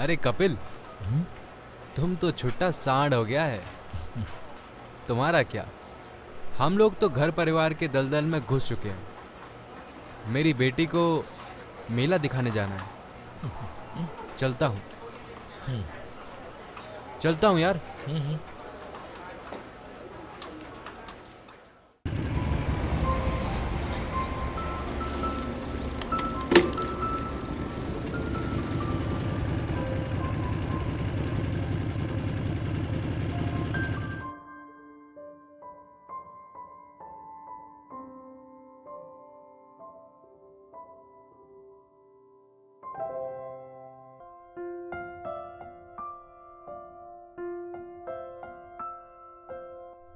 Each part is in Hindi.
अरे कपिल, तुम तो छुट्टा सांड हो गया है। तुम्हारा क्या, हम लोग तो घर परिवार के दलदल में घुस चुके हैं। मेरी बेटी को मेला दिखाने जाना है। चलता हूँ, चलता हूँ यार।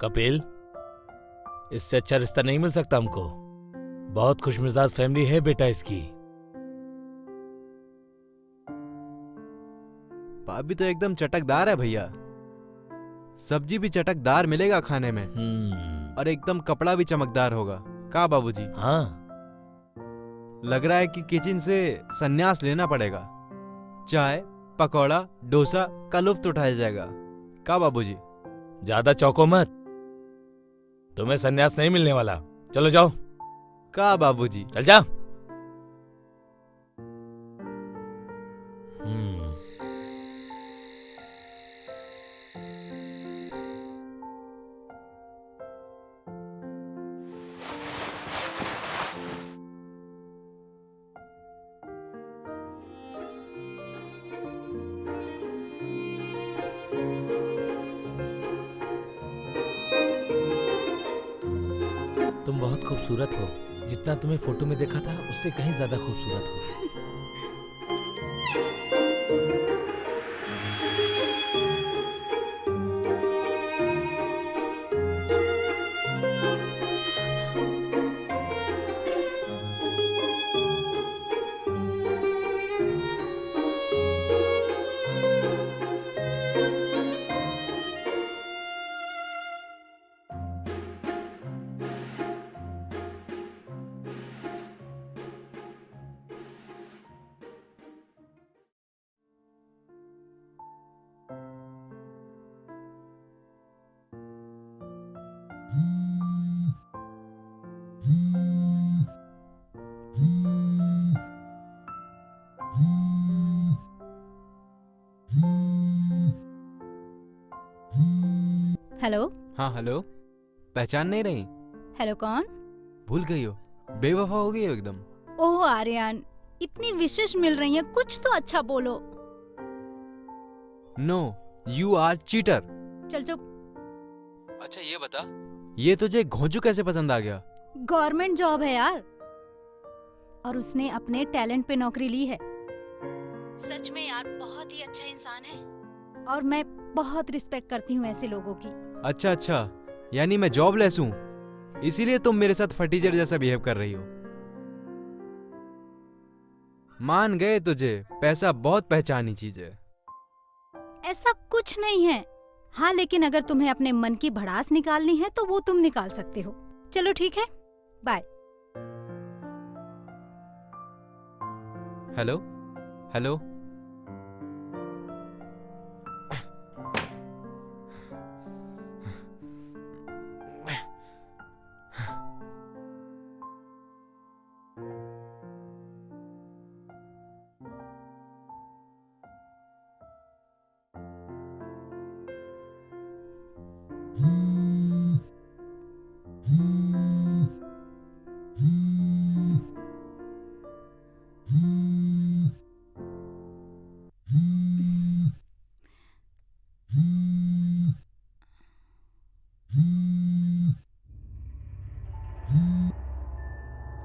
कपिल, इससे अच्छा रिश्ता नहीं मिल सकता हमको। बहुत खुशमिजाज फैमिली है बेटा इसकी। भाभी तो एकदम चटकदार है भैया। सब्जी भी चटकदार मिलेगा खाने में, और एकदम कपड़ा भी चमकदार होगा। का बाबूजी? हाँ। लग रहा है कि किचन से संन्यास लेना पड़ेगा। चाय, पकौड़ा, डोसा का लुत्फ उठाया जाएगा। का बाबूजी? ज्यादा चौको मत, तुम्हें सन्यास नहीं मिलने वाला। चलो जाओ। का बाबूजी? चल जा। तुम बहुत खूबसूरत हो। जितना तुम्हें फोटो में देखा था उससे कहीं ज्यादा खूबसूरत हो। हेलो। हाँ हेलो। पहचान नहीं रही? हेलो, कौन? भूल गई हो? बेवफा हो गई हो एकदम। ओह आर्यन, इतनी विशेष मिल रही हैं, कुछ तो अच्छा बोलो। No, you are cheater. चल चुप। अच्छा ये बता, ये तुझे घोंचू कैसे पसंद आ गया? गवर्नमेंट जॉब है यार, और उसने अपने टैलेंट पे नौकरी ली है। सच में यार, बहुत ही अच्छा इंसान है, और मैं बहुत रिस्पेक्ट करती हूँ ऐसे लोगों की। अच्छा अच्छा, यानी मैं जॉबलेस हूँ, इसीलिए तुम मेरे साथ फटीचर जैसा बिहेव कर रही हो। मान गए तुझे, पैसा बहुत पहचानी चीज है। ऐसा कुछ नहीं है। हाँ, लेकिन अगर तुम्हें अपने मन की भड़ास निकालनी है तो वो तुम निकाल सकते हो। चलो ठीक है, बाय। Hello hello.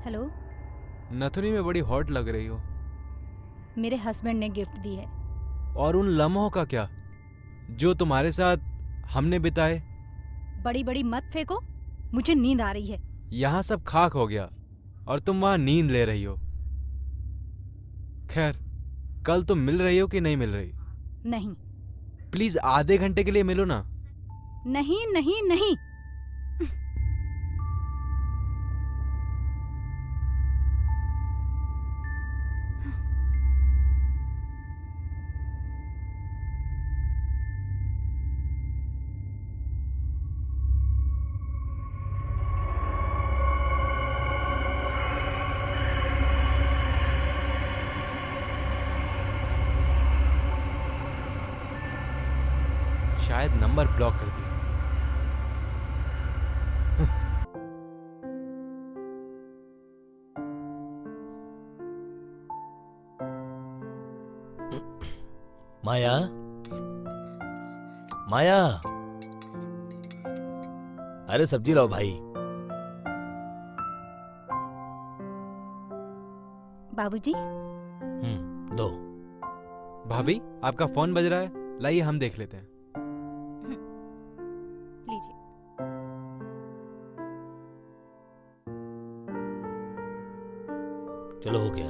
हेलो। नथुनी में बड़ी हॉट लग रही हो। मेरे हस्बैंड ने गिफ्ट दी है। और उन लम्हों का क्या जो तुम्हारे साथ हमने बिताए? बड़ी बड़ी मत फेंको, मुझे नींद आ रही है। यहाँ सब खाक हो गया और तुम वहां नींद ले रही हो। खैर, कल तुम मिल रही हो कि नहीं मिल रही? नहीं प्लीज आधे घंटे के लिए मिलो ना। नहीं नहीं नहीं। शायद नंबर ब्लॉक कर दिया। माया, माया, अरे सब्जी लाओ भाई। बाबूजी, दो। भाभी, आपका फोन बज रहा है, लाइए हम देख लेते हैं। लीजिए। चलो हो गया।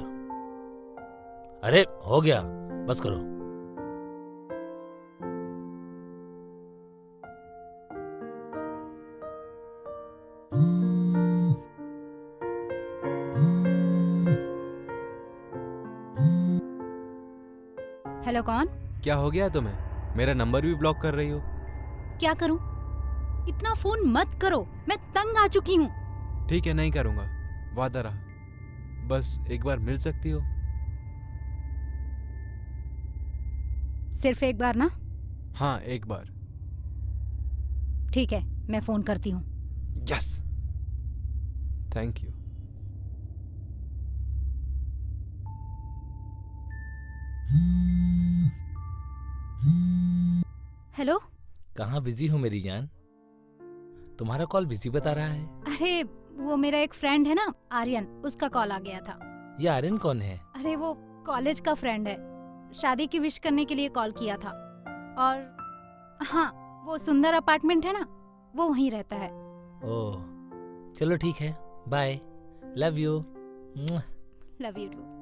अरे हो गया, बस करो। हेलो, कौन? क्या हो गया तुम्हें? मेरा नंबर भी ब्लॉक कर रही हो। क्या करूं? इतना फोन मत करो, मैं तंग आ चुकी हूँ। ठीक है, नहीं करूंगा, वादा रहा। बस एक बार मिल सकती हो? सिर्फ एक बार ना? हाँ, एक बार। ठीक है, मैं फोन करती हूँ। Yes, thank you. हेलो। कहाँ बिजी हो मेरी जान? तुम्हारा कॉल बिजी बता रहा है। अरे वो मेरा एक फ्रेंड है ना, आर्यन, उसका कॉल आ गया था। ये आर्यन कौन है? अरे वो कॉलेज का फ्रेंड है, शादी की विश करने के लिए कॉल किया था। और हाँ, वो सुंदर अपार्टमेंट है ना, वो वहीं रहता है। ओह, चलो ठीक है, bye, love you. Love you too.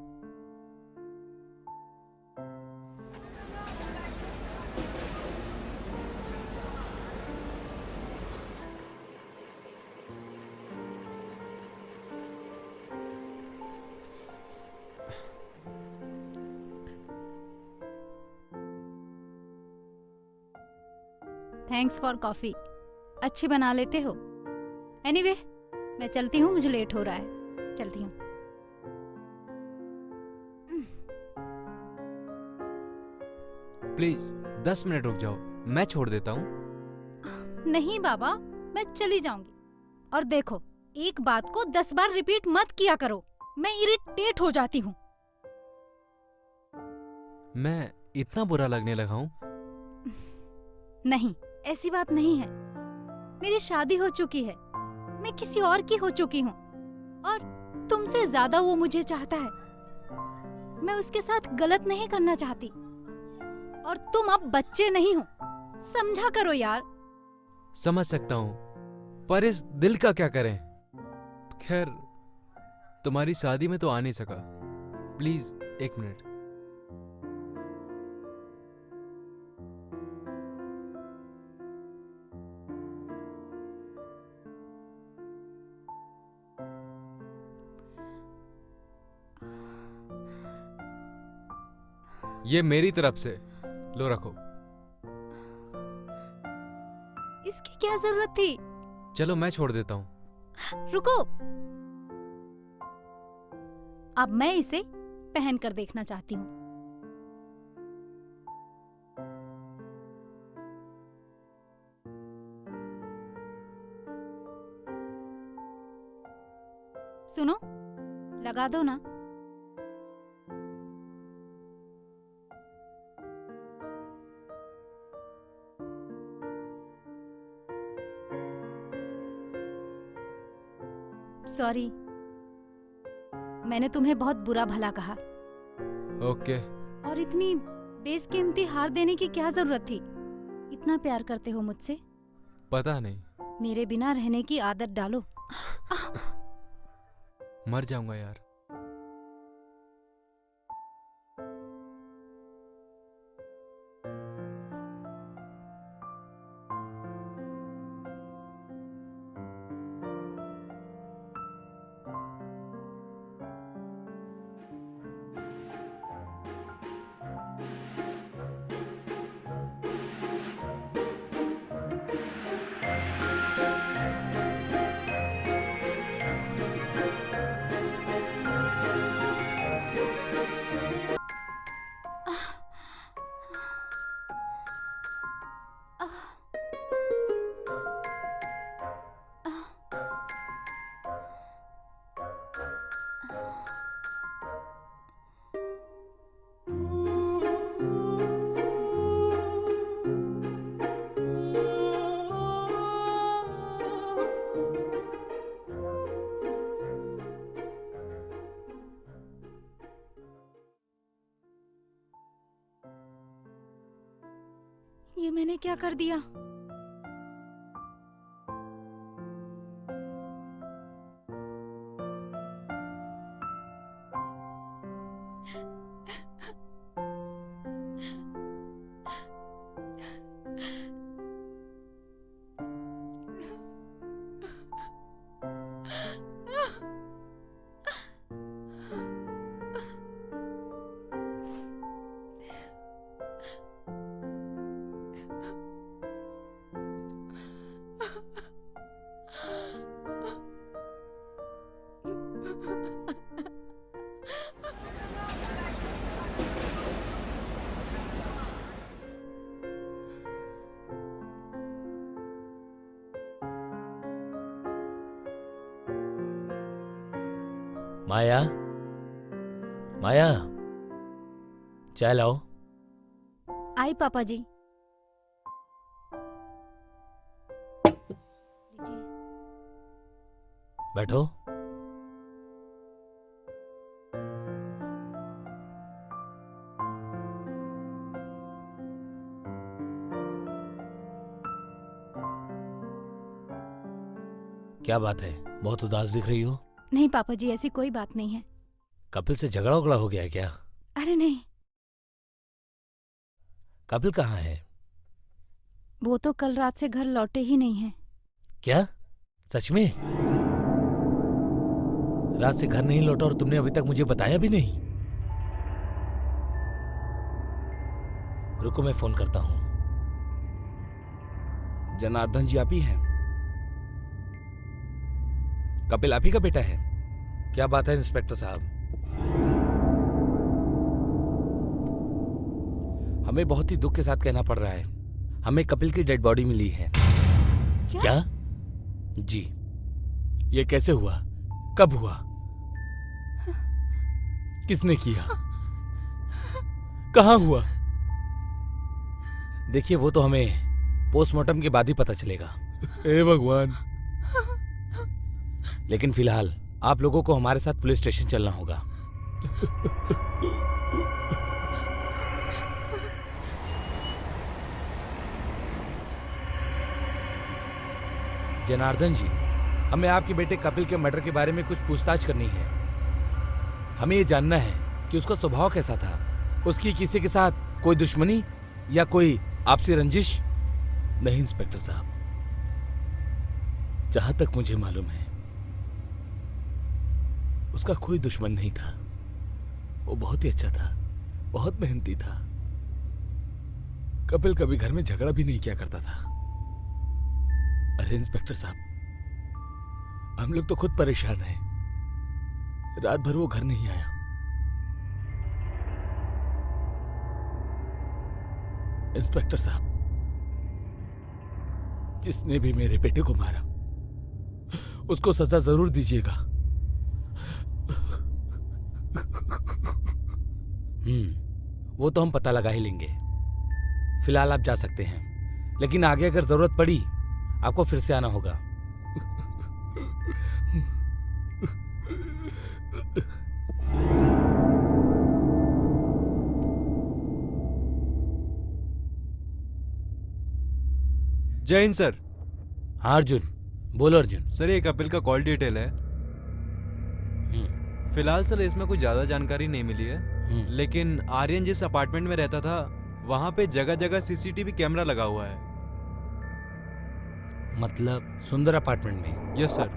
Thanks for coffee, अच्छी बना लेते हो। एनीवे, मैं चलती हूँ, मुझे लेट हो रहा है, चलती हूँ। प्लीज 10 मिनट रुक जाओ, मैं छोड़ देता हूँ। नहीं बाबा, मैं चली जाऊंगी। और देखो, एक बात को 10 बार रिपीट मत किया करो, मैं इरिटेट हो जाती हूँ। मैं इतना बुरा लगने लगा हूँ? नहीं, ऐसी बात नहीं है। मेरी शादी हो चुकी है, मैं किसी और की हो चुकी हूँ, और तुमसे ज्यादा वो मुझे चाहता है। मैं उसके साथ गलत नहीं करना चाहती, और तुम अब बच्चे नहीं हो, समझा करो यार। समझ सकता हूँ, पर इस दिल का क्या करें? खैर, तुम्हारी शादी में तो आ नहीं सका। प्लीज एक मिनट। ये मेरी तरफ से, लो रखो। इसकी क्या जरूरत थी? चलो मैं छोड़ देता हूँ। रुको, अब मैं इसे पहन कर देखना चाहती हूँ। सुनो, लगा दो ना। सॉरी, मैंने तुम्हें बहुत बुरा भला कहा। ओके। और इतनी बेशकीमती हार देने की क्या जरूरत थी? इतना प्यार करते हो मुझसे, पता नहीं, मेरे बिना रहने की आदत डालो। मर जाऊंगा यार। मैंने क्या कर दिया? माया, माया, चाय लाओ। आई पापा जी। लीजिए। बैठो। क्या बात है, बहुत उदास दिख रही हो? नहीं पापा जी, ऐसी कोई बात नहीं है। कपिल से झगड़ा उगड़ा हो गया है क्या? अरे नहीं, कपिल कहाँ है? वो तो कल रात से घर लौटे ही नहीं हैं। क्या? सच में? रात से घर नहीं लौटा और तुमने अभी तक मुझे बताया भी नहीं? रुको, मैं फोन करता हूं। जनार्दन जी आप ही हैं? कपिल आप ही का बेटा है? क्या बात है इंस्पेक्टर साहब? हमें बहुत ही दुख के साथ कहना पड़ रहा है, हमें कपिल की डेड बॉडी मिली है। क्या? जी। ये कैसे हुआ? कब हुआ? किसने किया? कहाँ हुआ? देखिए वो तो हमें पोस्टमार्टम के बाद ही पता चलेगा, हे भगवान। लेकिन फिलहाल आप लोगों को हमारे साथ पुलिस स्टेशन चलना होगा। जनार्दन जी, हमें आपके बेटे कपिल के मर्डर के बारे में कुछ पूछताछ करनी है। हमें ये जानना है कि उसका स्वभाव कैसा था। उसकी किसी के साथ कोई दुश्मनी या कोई आपसी रंजिश? नहीं इंस्पेक्टर साहब, जहां तक मुझे मालूम है उसका कोई दुश्मन नहीं था। वो बहुत ही अच्छा था, बहुत मेहनती था। कपिल कभी घर में झगड़ा भी नहीं किया करता था। अरे इंस्पेक्टर साहब, हम लोग तो खुद परेशान हैं। रात भर वो घर नहीं आया। इंस्पेक्टर साहब, जिसने भी मेरे बेटे को मारा उसको सजा जरूर दीजिएगा। वो तो हम पता लगा ही लेंगे। फिलहाल आप जा सकते हैं, लेकिन आगे अगर जरूरत पड़ी आपको फिर से आना होगा। जय हिंद सर। हाँ अर्जुन, बोलो अर्जुन। सर ये कपिल का कॉल डिटेल है। फिलहाल सर इसमें कोई ज्यादा जानकारी नहीं मिली है, लेकिन आर्यन जिस अपार्टमेंट में रहता था वहां पे जगह जगह सीसीटीवी कैमरा लगा हुआ है। मतलब सुंदर अपार्टमेंट में? Yes sir.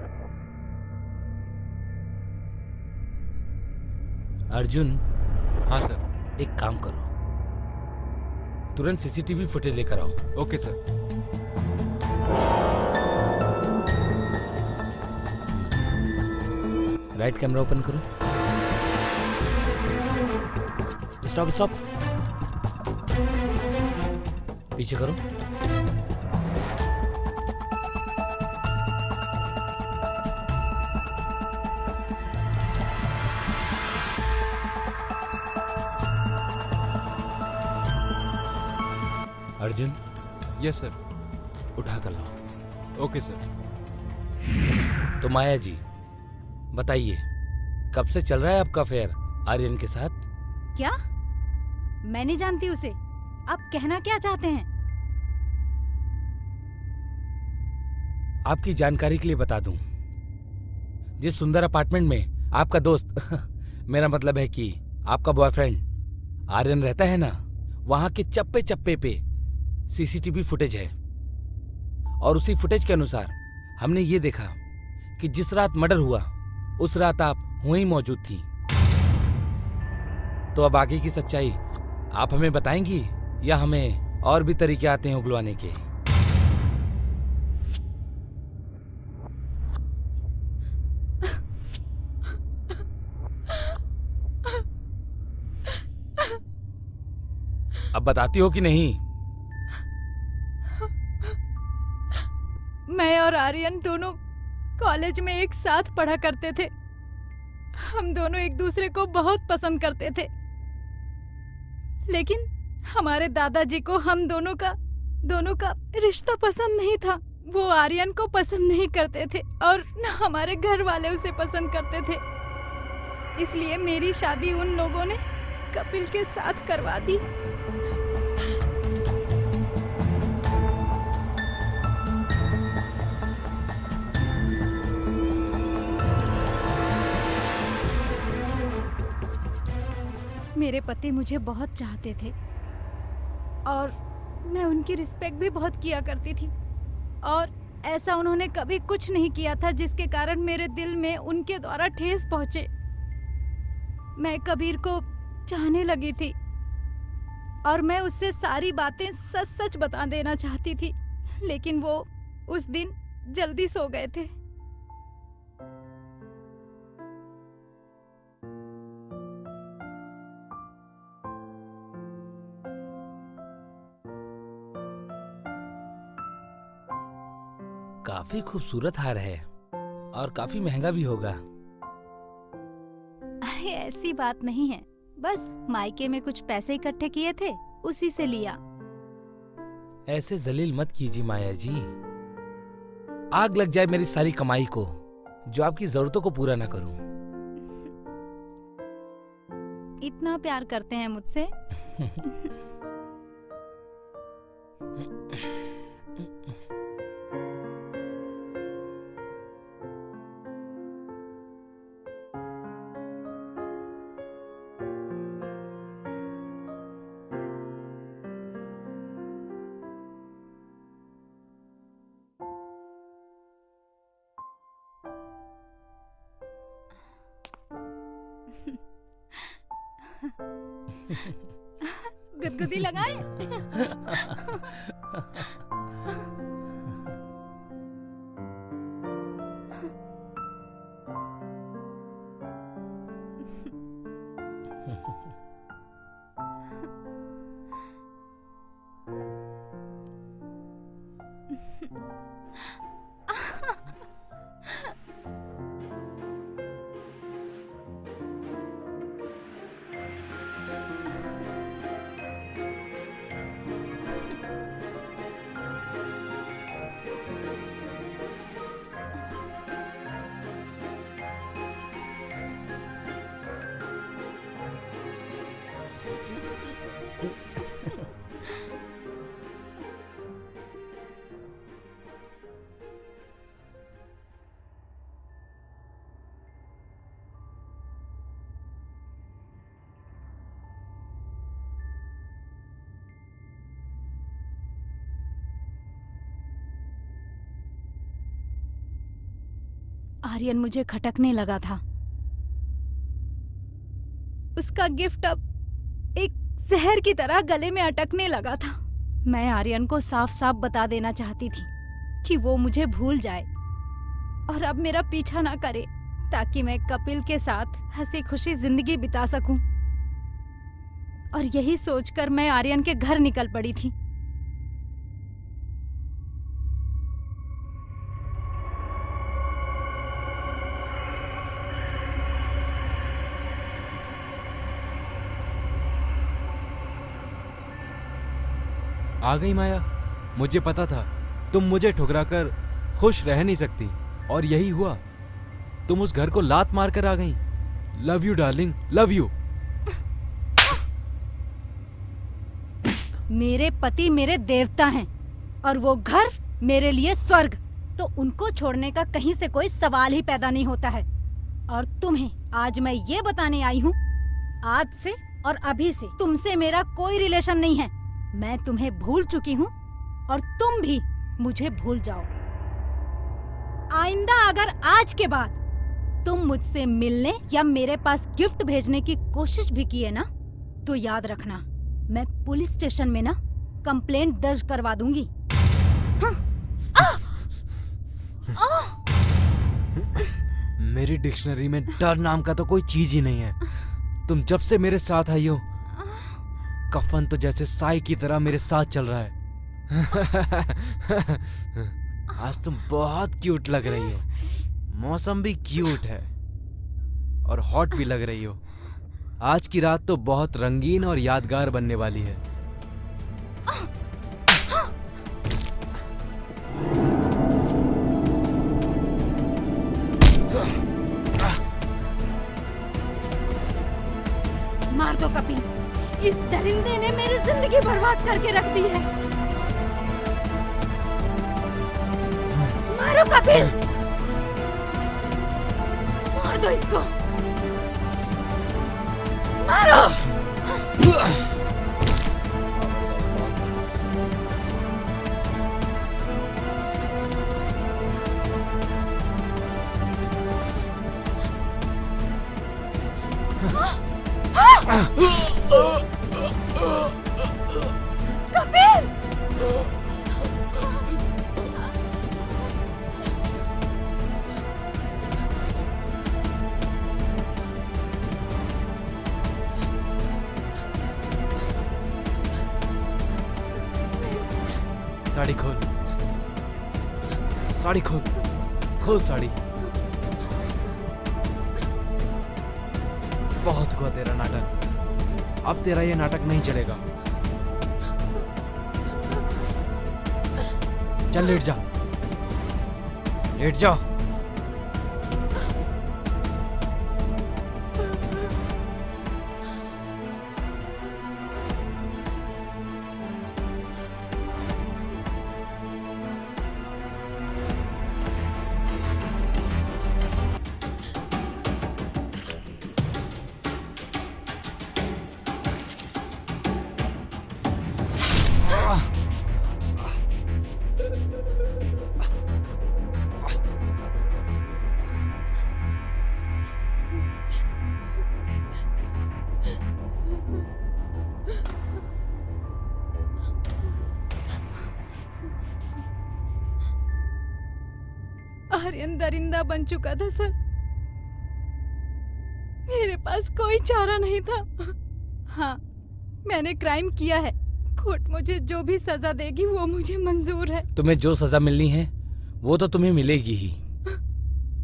अर्जुन, हाँ सर। एक काम करो, तुरंत सीसीटीवी फुटेज लेकर आओ। Okay sir. Right camera open करो। स्टॉप स्टॉप, पीछे करो। Arjun, yes sir. उठा कर लाओ। Okay sir. तो माया जी बताइए, कब से चल रहा है आपका अफेयर आर्यन के साथ? क्या? मैं नहीं जानती उसे। आप कहना क्या चाहते हैं? आपकी जानकारी के लिए बता दूं, जिस सुंदर अपार्टमेंट में आपका दोस्त मेरा मतलब है कि आपका बॉयफ्रेंड आर्यन रहता है ना, वहां के चप्पे चप्पे पे सीसीटीवी फुटेज है। और उसी फुटेज के अनुसार हमने ये देखा कि जिस रात मर्डर हुआ उस रात आप वहीं मौजूद थी। तो अब आगे की सच्चाई आप हमें बताएंगी या हमें और भी तरीके आते हैं उगलवाने के? अब बताती हो कि नहीं? मैं और आर्यन दोनों कॉलेज में एक साथ पढ़ा करते थे। हम दोनों एक दूसरे को बहुत पसंद करते थे, लेकिन हमारे दादाजी को हम दोनों का रिश्ता पसंद नहीं था। वो आर्यन को पसंद नहीं करते थे और न हमारे घर वाले उसे पसंद करते थे। इसलिए मेरी शादी उन लोगों ने कपिल के साथ करवा दी। मेरे पति मुझे बहुत चाहते थे और मैं उनकी रिस्पेक्ट भी बहुत किया करती थी, और ऐसा उन्होंने कभी कुछ नहीं किया था जिसके कारण मेरे दिल में उनके द्वारा ठेस पहुंचे। मैं कबीर को चाहने लगी थी और मैं उससे सारी बातें सच सच बता देना चाहती थी, लेकिन वो उस दिन जल्दी सो गए थे। काफी खूबसूरत हार है और काफी महंगा भी होगा। अरे ऐसी बात नहीं है, बस मायके में कुछ पैसे इकट्ठे किए थे, उसी से लिया। ऐसे जलील मत कीजिए माया जी। आग लग जाए मेरी सारी कमाई को जो आपकी जरूरतों को पूरा ना करूं। इतना प्यार करते हैं मुझसे। गुदगुदी लगाए। आर्यन मुझे खटकने लगा था। उसका गिफ्ट अब एक जहर की तरह गले में अटकने लगा था। मैं आर्यन को साफ साफ बता देना चाहती थी कि वो मुझे भूल जाए और अब मेरा पीछा ना करे, ताकि मैं कपिल के साथ हंसी खुशी जिंदगी बिता सकूं। और यही सोचकर मैं आर्यन के घर निकल पड़ी थी। आ गई माया, मुझे पता था तुम मुझे ठुकराकर खुश रह नहीं सकती, और यही हुआ। तुम उस घर को लात मार कर आ गई। Love you darling, love you. मेरे पति मेरे देवता हैं और वो घर मेरे लिए स्वर्ग। तो उनको छोड़ने का कहीं से कोई सवाल ही पैदा नहीं होता है। और तुम्हें आज मैं ये बताने आई हूँ, आज से और अभी से तुमसे मेरा कोई रिलेशन नहीं है। मैं तुम्हें भूल चुकी हूँ और तुम भी मुझे भूल जाओ। आइंदा अगर आज के बाद तुम मुझसे मिलने या मेरे पास गिफ्ट भेजने की कोशिश भी किए ना, तो याद रखना मैं पुलिस स्टेशन में ना कंप्लेंट दर्ज करवा दूंगी। हाँ। मेरी डिक्शनरी में डर नाम का तो कोई चीज ही नहीं है। तुम जब से मेरे साथ आई हो, कफन तो जैसे साई की तरह मेरे साथ चल रहा है। आज तुम बहुत क्यूट लग रही हो। मौसम भी क्यूट है और हॉट भी लग रही हो। आज की रात तो बहुत रंगीन और यादगार बनने वाली है। मार दो कपिल, इस दरिंदे ने मेरी जिंदगी बर्बाद करके रख दी है। मारो कपिल, मार दो इसको, मारो। कपिल! साड़ी खोल, साड़ी खोल, खोल साड़ी। बहुत हुआ तेरा नाटक, अब तेरा ये नाटक नहीं चलेगा। चल लेट जा, लेट जा। आर्यन दरिंदा बन चुका था सर। मेरे पास कोई चारा नहीं था। हाँ, मैंने क्राइम किया है। कोर्ट मुझे जो भी सजा देगी वो मुझे मंजूर है। तुम्हें जो सजा मिलनी है वो तो तुम्हें मिलेगी ही।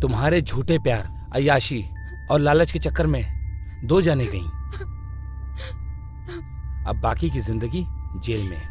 तुम्हारे झूठे प्यार, अय्याशी और लालच के चक्कर में 2 जाने गईं। अब बाकी की जिंदगी जेल में।